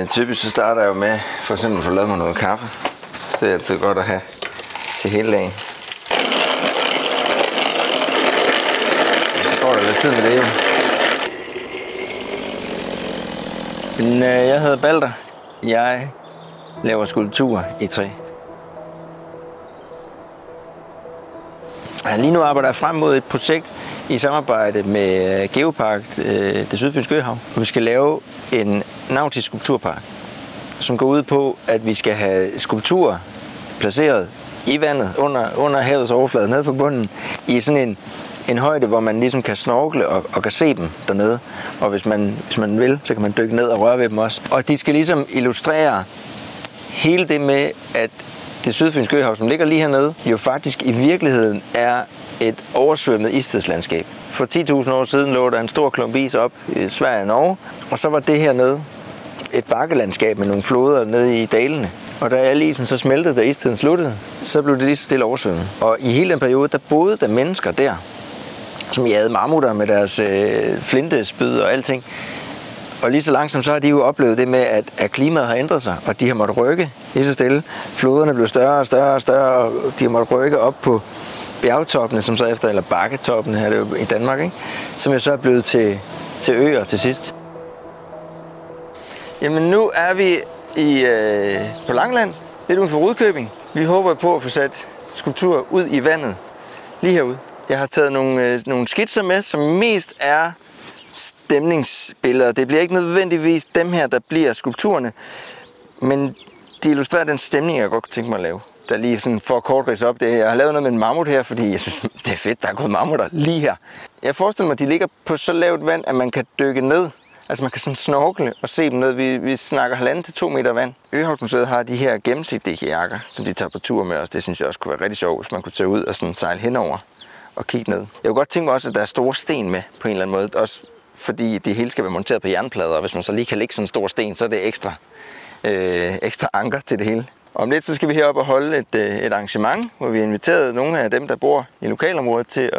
Typisk så starter jeg jo med for eksempel at få lavet mig noget kaffe. Det er altid godt at have til hele dagen. Så går der lidt tid med det jo. Men jeg hedder Balder. Jeg laver skulpturer i træ. Lige nu arbejder jeg frem mod et projekt i samarbejde med Geopark, det Sydfynske Øhav. Vi skal lave en nautisk skulpturpark, som går ud på, at vi skal have skulpturer placeret i vandet, under havets overflade, nede på bunden, i sådan en højde, hvor man ligesom kan snorkle og kan se dem dernede. Og hvis man vil, så kan man dykke ned og røre ved dem også. Og de skal ligesom illustrere hele det med, at det Sydfynske Øhav, som ligger lige hernede, jo faktisk i virkeligheden er et oversvømmet istidslandskab. For 10.000 år siden lå der en stor klump is op i Sverige og Norge, og så var det hernede et bakkelandskab med nogle floder nede i dalene. Og da al isen så smeltede, da istiden sluttede, så blev det lige så stille oversvømmet. Og i hele den periode, der boede der mennesker der, som jagede mammutter med deres flintespyd og alting. Og lige så langsomt så har de jo oplevet det med, at klimaet har ændret sig, og de har måttet rykke lige så stille. Floderne blev større og større og større, og de har måttet rykke op på bjergtoppene, som så efter, eller bakketoppene her det jo i Danmark, ikke? Som jo så er blevet til øer til sidst. Jamen nu er vi på Langeland, lidt uden for Rudkøbing. Vi håber på at få sat skulpturer ud i vandet, lige herude. Jeg har taget nogle skitser med, som mest er stemningsbilleder. Det bliver ikke nødvendigvis dem her, der bliver skulpturerne, men de illustrerer den stemning, jeg godt kunne tænke mig at lave. Der lige sådan for kort ridse op det. Jeg har lavet noget med en mammut her, fordi jeg synes, det er fedt, der er gået mammutter lige her. Jeg forestiller mig, at de ligger på så lavt vand, at man kan dykke ned. Altså man kan sådan snorkle og se dem ned. Vi snakker 1,5 til 2 meter vand. Øhavsmuseet har de her gennemsigtige jakker, som de tager på tur med os. Det synes jeg også kunne være rigtig sjovt, hvis man kunne tage ud og sådan sejle henover og kigge ned. Jeg kunne godt tænke mig også, at der er store sten med på en eller anden måde. Også fordi det hele skal være monteret på jernplader, og hvis man så lige kan lægge sådan en stor sten, så er det ekstra anker til det hele. Om lidt så skal vi herop og holde et arrangement, hvor vi har inviteret nogle af dem, der bor i lokalområdet, til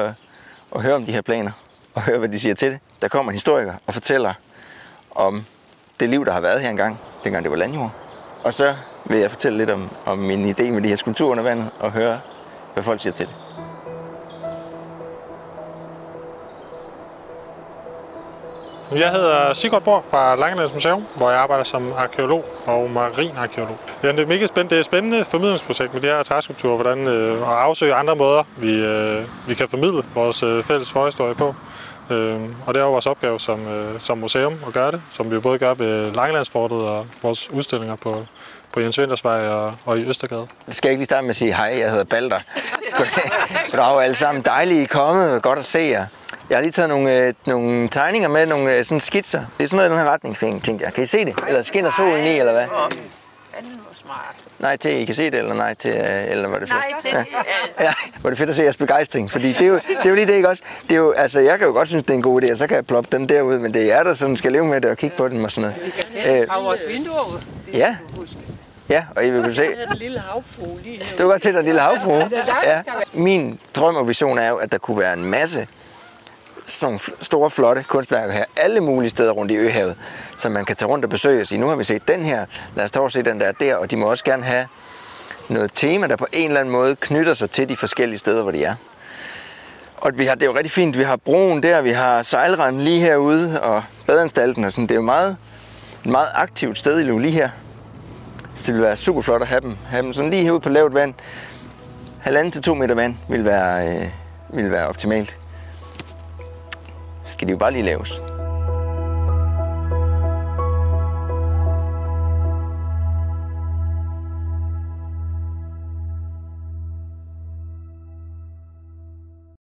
at høre om de her planer og høre, hvad de siger til det. Der kommer en historiker og fortæller om det liv, der har været her engang, dengang det var landjord. Og så vil jeg fortælle lidt om min idé med de her skulpturer under vandet og høre, hvad folk siger til det. Jeg hedder Sigurd Borg fra Langelands Museum, hvor jeg arbejder som arkeolog og marinarkeolog. Det er mega spændende. Det er et spændende formidlingsprojekt med de her træskulpturer, hvordan at afsøge andre måder, vi kan formidle vores fælles forhistorie på. Og det er jo vores opgave som museum at gøre det, som vi både gør ved Langelandsfortet og vores udstillinger på Jens Winthers Vej og i Østergade. Jeg skal ikke lige starte med at sige hej, jeg hedder Balder. Goddag alle sammen. Dejligt, I er kommet. Godt at se jer. Jeg har lige taget nogle tegninger med, nogle sådan skitser. Det er sådan noget i den her retning, tænkte jeg. Kan I se det? Eller skinner solen i, eller hvad? Nej til, I kan se det, eller nej til, eller var det fedt? Nej til. Ja, var det fedt at se jeres begejstring, fordi det er jo lige det, ikke også? Det er jo, altså, jeg kan jo godt synes, det er en god idé, og så kan jeg ploppe dem derud, men det er jer, der sådan skal leve med det og kigge på dem og sådan noget. Vi kan se fra vores vinduer. Ja. Ja, og I vil kunne se. Det er den lille havfrue lige her. Det var godt til den lille havfrue. Ja. Min drøm og vision er jo, at der kunne være en masse sådan store, flotte kunstværker her, alle mulige steder rundt i Øhavet, som man kan tage rundt og besøge og sige, nu har vi set den her, lad os tage og se den der, og de må også gerne have noget tema, der på en eller anden måde knytter sig til de forskellige steder, hvor de er. Og det er jo rigtig fint, vi har broen der, vi har sejlranden lige herude, og badeanstalten og sådan, det er jo et meget aktivt sted i Løve lige her. Så det vil være super flot at have dem sådan lige herude på lavt vand. 1,5 til 2 meter vand vil være optimalt. Så skal de jo bare lige laves.